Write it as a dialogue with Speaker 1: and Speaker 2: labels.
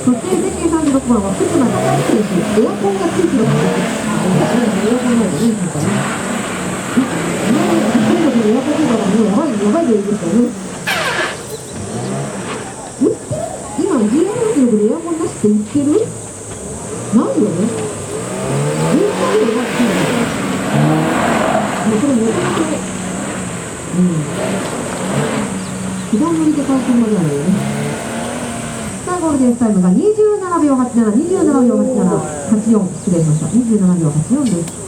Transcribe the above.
Speaker 1: そしてゼッケン36番は福島孝之選手、エアコンがついてることです。エアコンないといいですかね。エアコンとかもやばいでいいですよね。今17キロでエアコンなしって売ってる？ないよね。エアコンでエアコンだよ。もうこれもともと普段乗りで買うつもりなのよね。さあゴールデンタイムが27秒87、27秒87、84、失礼しました。27秒84です。